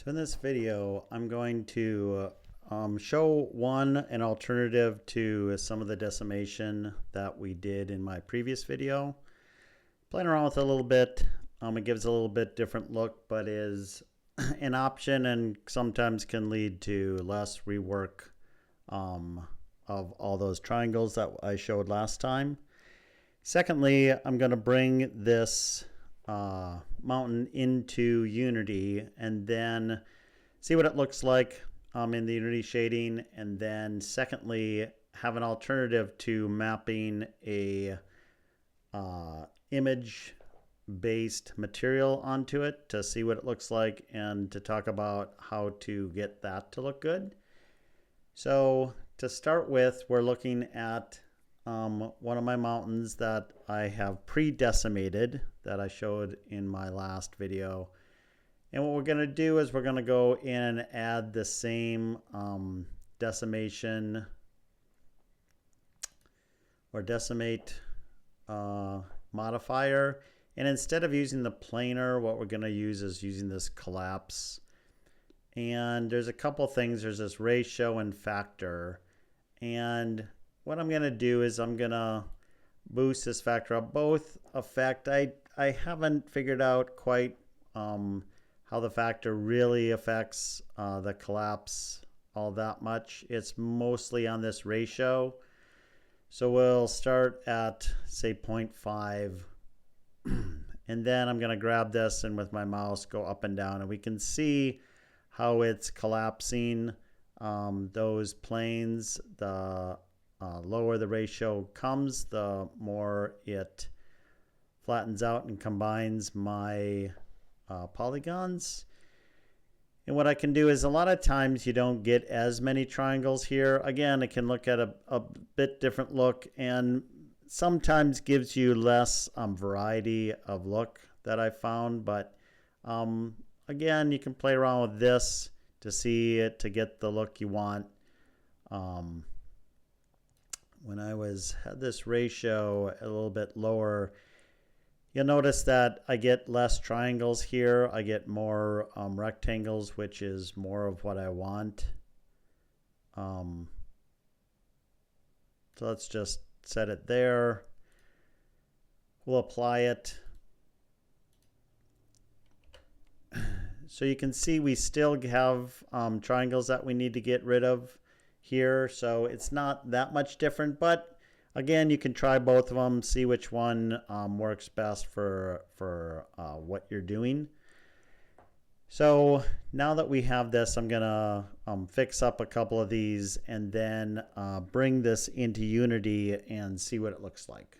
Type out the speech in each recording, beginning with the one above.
So in this video, I'm going to show an alternative to some of the decimation that we did in my previous video. Playing around with it a little bit. It gives a little bit different look, but is an option and sometimes can lead to less rework of all those triangles that I showed last time. Secondly, I'm going to bring this mountain into Unity and then see what it looks like in the Unity shading, and then secondly have an alternative to mapping a image based material onto it to see what it looks like and to talk about how to get that to look good. So to start with, we're looking at one of my mountains that I have pre-decimated that I showed in my last video. And what we're going to do is we're going to go in and add the same decimation or decimate modifier. And instead of using the planar, what we're going to use is using this collapse. And there's a couple things. There's this ratio and factor. And what I'm going to do is I'm going to boost this factor up. Both affect, I haven't figured out quite how the factor really affects the collapse all that much. It's mostly on this ratio. So we'll start at say 0.5 and then I'm going to grab this and with my mouse go up and down, and we can see how it's collapsing those planes. The lower the ratio comes, the more it flattens out and combines my polygons. And what I can do is a lot of times you don't get as many triangles here. Again, it can look at a bit different look and sometimes gives you less variety of look that I found. But again, you can play around with this to see it to get the look you want. When I had this ratio a little bit lower, you'll notice that I get less triangles here. I get more rectangles, which is more of what I want. So let's just set it there. We'll apply it. So you can see we still have triangles that we need to get rid of here. So it's not that much different, but again, you can try both of them, see which one works best for what you're doing. So now that we have this, I'm gonna fix up a couple of these and then bring this into Unity and see what it looks like.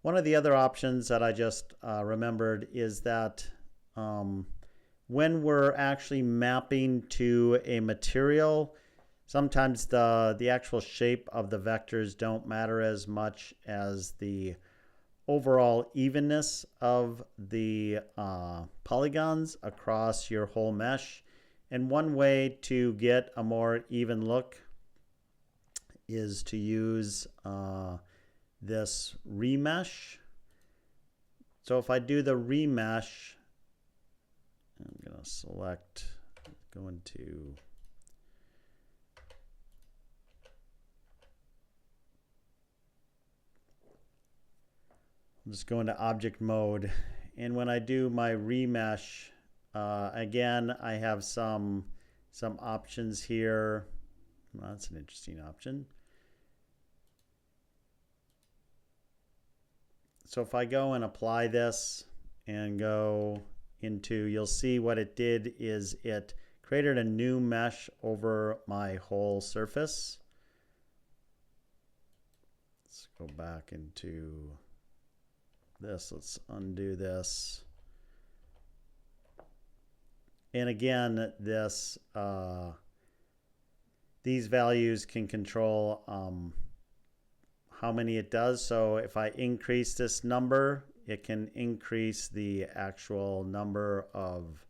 One of the other options that I just remembered is that when we're actually mapping to a material, sometimes the actual shape of the vectors don't matter as much as the overall evenness of the polygons across your whole mesh. And one way to get a more even look is to use this remesh. So if I do the remesh, I'm going to select, go into I'll just go into object mode, and when I do my remesh, again, I have some options here. Well, that's an interesting option. So if I go and apply this and go into, you'll see what it did is it created a new mesh over my whole surface. Let's go back into this. Let's undo this. And again, this these values can control how many it does. So if I increase this number, it can increase the actual number of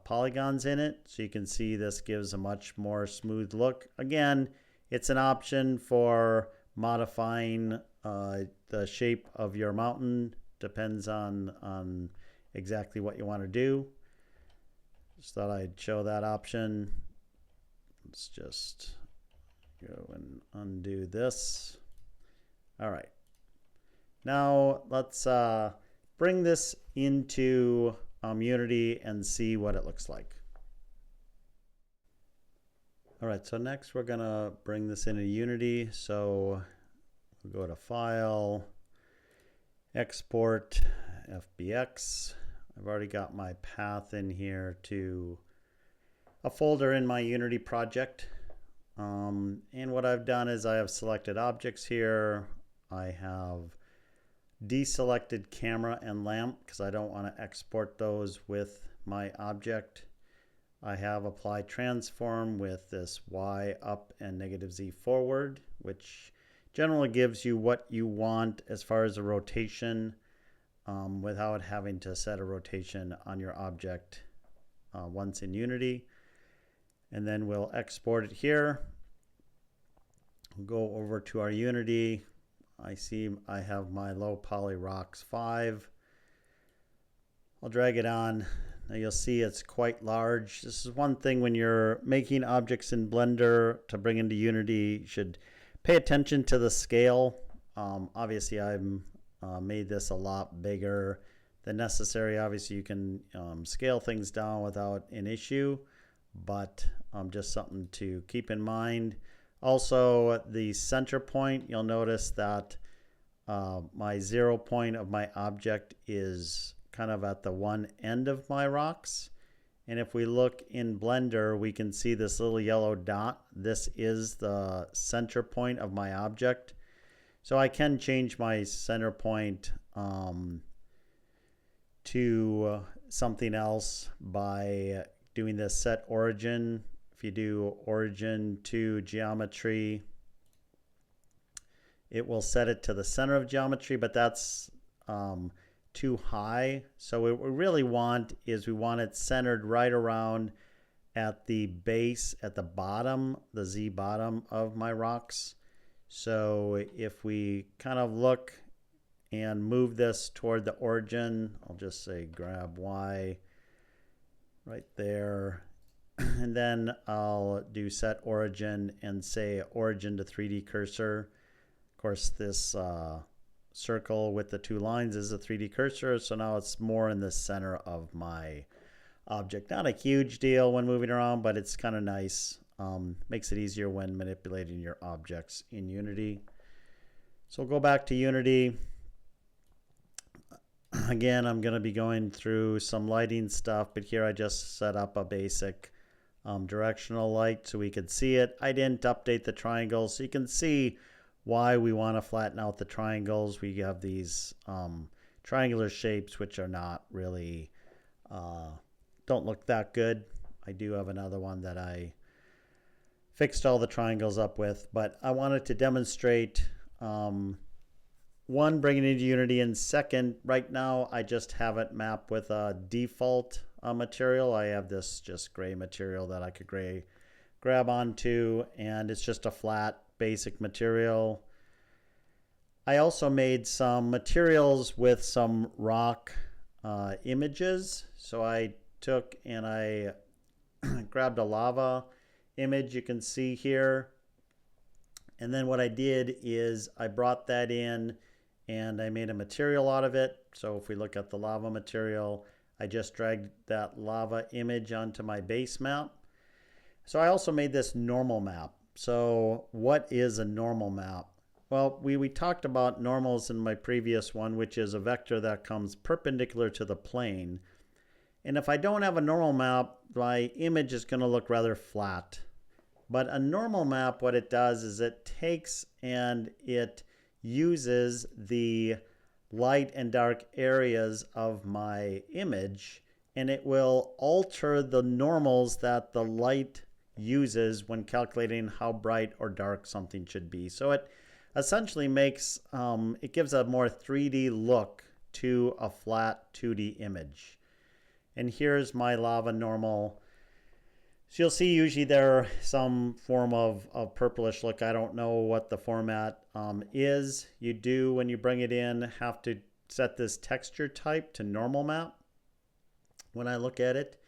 polygons in it. So you can see this gives a much more smooth look. Again, it's an option for modifying the shape of your mountain. Depends on exactly what you want to do. Just thought I'd show that option. Let's just go and undo this. All right. Now let's bring this into Unity and see what it looks like. All right, so next we're gonna bring this into Unity. So we'll go to File, Export, FBX. I've already got my path in here to a folder in my Unity project. And what I've done is I have selected objects here. I have deselected camera and lamp because I don't want to export those with my object. I have applied transform with this Y up and -Z forward, which generally gives you what you want as far as a rotation without having to set a rotation on your object once in Unity. And then we'll export it here. We'll go over to our Unity. I see I have my low poly rocks 5. I'll drag it on. Now you'll see it's quite large. This is one thing when you're making objects in Blender to bring into Unity, you should pay attention to the scale. Obviously I've made this a lot bigger than necessary. Obviously you can scale things down without an issue, but just something to keep in mind. Also, the center point, you'll notice that my 0 point of my object is kind of at the one end of my rocks. And if we look in Blender, we can see this little yellow dot. This is the center point of my object. So I can change my center point to something else by doing this set origin. If you do origin to geometry, it will set it to the center of geometry, but that's too high. So what we really want is we want it centered right around at the base, at the bottom, the Z bottom of my rocks. So if we kind of look and move this toward the origin, I'll just say grab Y right there. And then I'll do set origin and say origin to 3D cursor. Of course, this circle with the 2 lines is a 3D cursor, so now it's more in the center of my object. Not a huge deal when moving around, but it's kind of nice. Makes it easier when manipulating your objects in Unity. So we'll go back to Unity. Again, I'm going to be going through some lighting stuff, but here I just set up a basic directional light so we could see it. I didn't update the triangles, so you can see why we want to flatten out the triangles. We have these triangular shapes which are not really, don't look that good. I do have another one that I fixed all the triangles up with, but I wanted to demonstrate one, bringing it into Unity, and second, right now I just have it mapped with a default material. I have this just gray material that I could grab onto, and it's just a flat basic material. I also made some materials with some rock images. So I took and I grabbed a lava image you can see here. And then what I did is I brought that in and I made a material out of it. So if we look at the lava material, I just dragged that lava image onto my base map. So I also made this normal map. So what is a normal map? Well, we talked about normals in my previous one, which is a vector that comes perpendicular to the plane. And if I don't have a normal map, my image is going to look rather flat. But a normal map, what it does is it takes and it uses the light and dark areas of my image, and it will alter the normals that the light uses when calculating how bright or dark something should be. So it essentially makes, it gives a more 3D look to a flat 2D image. And here's my lava normal. So you'll see usually there some form of purplish look. I don't know what the format is. You do, when you bring it in, have to set this texture type to normal map. when I look at it.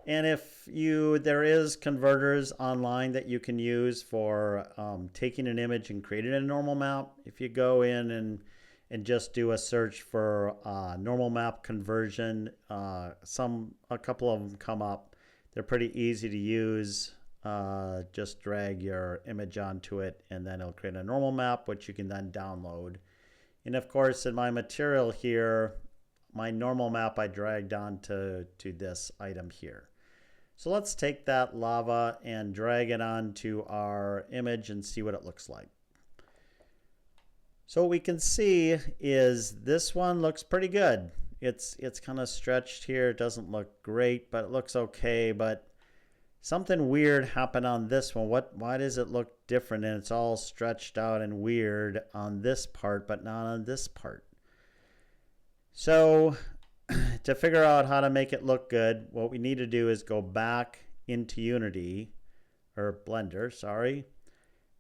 And if there is converters online that you can use for taking an image and creating a normal map. If you go in and just do a search for normal map conversion, a couple of them come up. They're pretty easy to use. Just drag your image onto it, and then it'll create a normal map, which you can then download. And of course, in my material here, my normal map I dragged onto this item here. So let's take that lava and drag it onto our image and see what it looks like. So what we can see is this one looks pretty good. It's kind of stretched here. It doesn't look great, but it looks okay. But something weird happened on this one. Why does it look different? And it's all stretched out and weird on this part, but not on this part. So to figure out how to make it look good, what we need to do is go back into Unity, or Blender, sorry.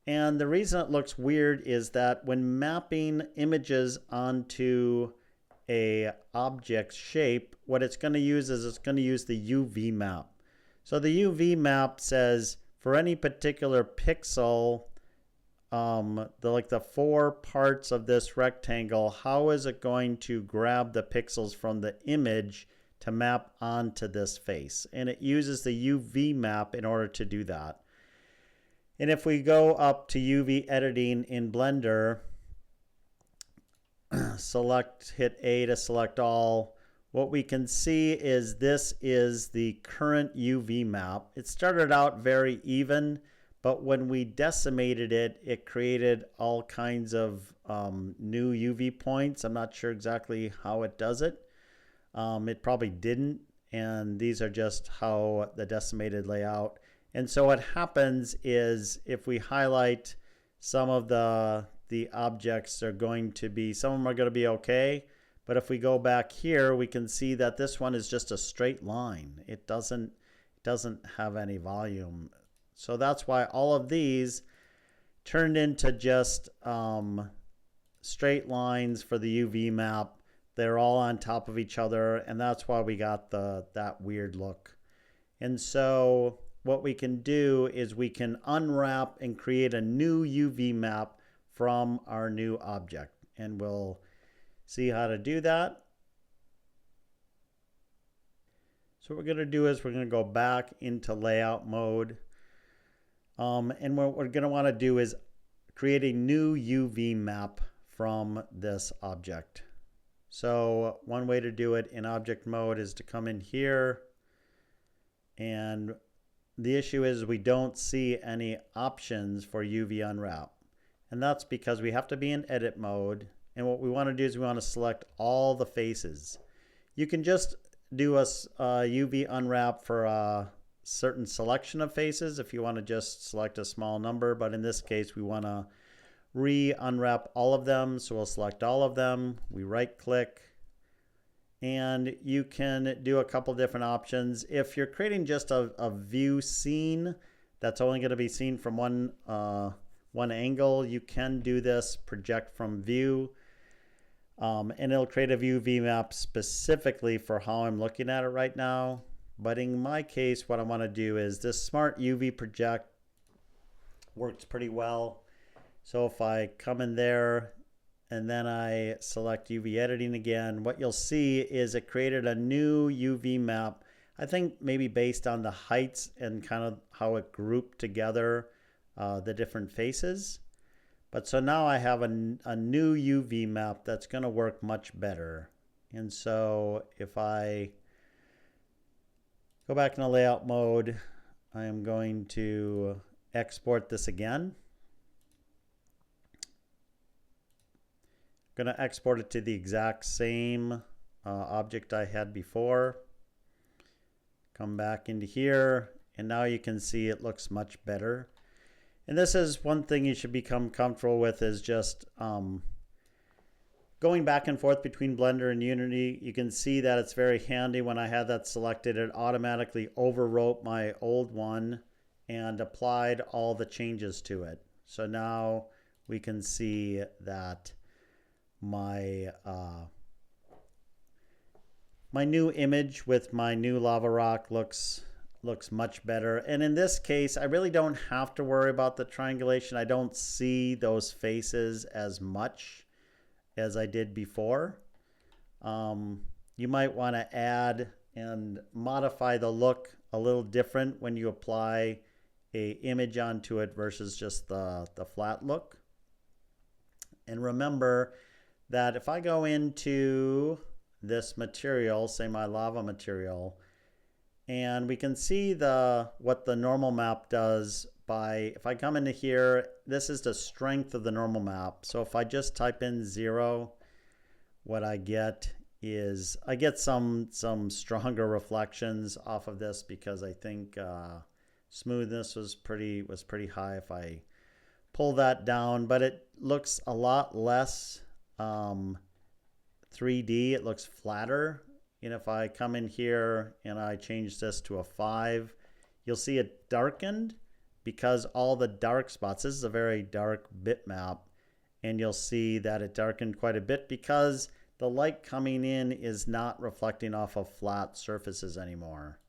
And the reason it looks weird is that when mapping images onto a object shape, what it's going to use is it's going to use the UV map. So the UV map says for any particular pixel, the 4 parts of this rectangle, how is it going to grab the pixels from the image to map onto this face? And it uses the UV map in order to do that. And if we go up to UV editing in Blender, hit A to select all, what we can see is this is the current UV map. It started out very even, but when we decimated it, it created all kinds of new UV points. I'm not sure exactly how it does it. It probably didn't, and these are just how the decimated layout. And so what happens is if we highlight some of the objects are going to be, some of them are going to be okay. But if we go back here, we can see that this one is just a straight line. It doesn't have any volume. So that's why all of these turned into just straight lines for the UV map. They're all on top of each other, and that's why we got that weird look. And so what we can do is we can unwrap and create a new UV map from our new object. And we'll see how to do that. So what we're going to do is we're going to go back into layout mode. And what we're going to want to do is create a new UV map from this object. So one way to do it in object mode is to come in here, and the issue is we don't see any options for UV unwrap. And that's because we have to be in edit mode. And what we want to do is we want to select all the faces. You can just do a UV unwrap for a certain selection of faces if you want to just select a small number. But in this case, we want to re-unwrap all of them. So we'll select all of them. We right click. And you can do a couple different options. If you're creating just a view scene that's only going to be seen from one angle, you can do this project from view. And it'll create a UV map specifically for how I'm looking at it right now. But in my case, what I want to do is this smart UV project works pretty well. So if I come in there and then I select UV editing again, what you'll see is it created a new UV map. I think maybe based on the heights and kind of how it grouped together the different faces. But so now I have a new UV map that's going to work much better. And so if I go back into layout mode, I am going to export this again. I'm going to export it to the exact same object I had before. Come back into here, and now you can see it looks much better. And this is one thing you should become comfortable with, is just going back and forth between Blender and Unity. You can see that it's very handy. When I had that selected, it automatically overwrote my old one and applied all the changes to it. So now we can see that my my new image with my new lava rock looks much better. And in this case, I really don't have to worry about the triangulation. I don't see those faces as much as I did before. You might want to add and modify the look a little different when you apply a image onto it versus just the flat look. And remember that if I go into this material, say my lava material, and we can see what the normal map does by, if I come into here, this is the strength of the normal map. So if I just type in 0, what I get is I get some stronger reflections off of this because I think smoothness was pretty high if I pull that down, but it looks a lot less 3D. It looks flatter. And if I come in here and I change this to a 5, you'll see it darkened because all the dark spots, this is a very dark bitmap, and you'll see that it darkened quite a bit because the light coming in is not reflecting off of flat surfaces anymore.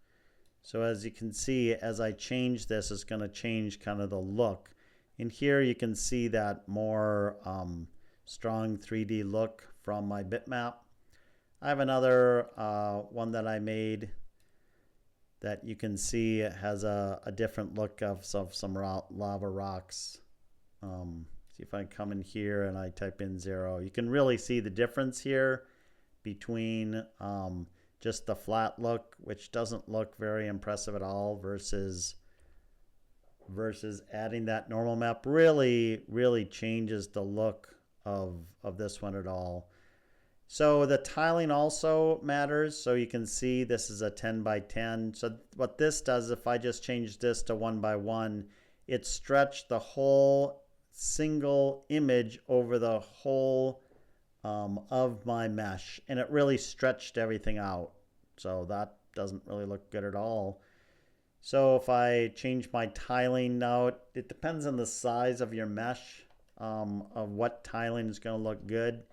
So as you can see, as I change this, it's going to change kind of the look. And here you can see that more strong 3D look from my bitmap. I have another one that I made that you can see has a different look of some lava rocks. See if I come in here and I type in 0. You can really see the difference here between just the flat look, which doesn't look very impressive at all, versus adding that normal map. Really changes the look of this one at all. So the tiling also matters. So you can see this is a 10 by 10. So what this does, if I just change this to 1 by 1, it stretched the whole single image over the whole of my mesh, and it really stretched everything out. So that doesn't really look good at all. So if I change my tiling now, it depends on the size of your mesh of what tiling is going to look good.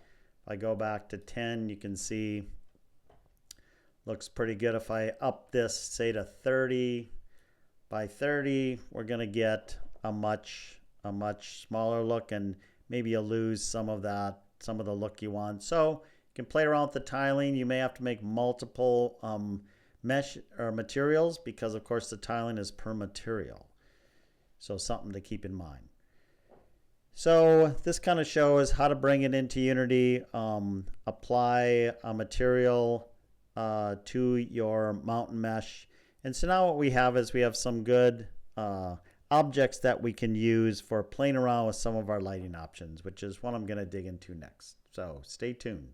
If I go back to 10, you can see looks pretty good. If I up this, say, to 30 by 30, we're going to get a much smaller look, and maybe you'll lose some of the look you want. So you can play around with the tiling. You may have to make multiple mesh or materials because of course the tiling is per material. So something to keep in mind. So this kind of shows how to bring it into Unity, apply a material to your mountain mesh. And so now what we have is we have some good objects that we can use for playing around with some of our lighting options, which is what I'm going to dig into next. So stay tuned.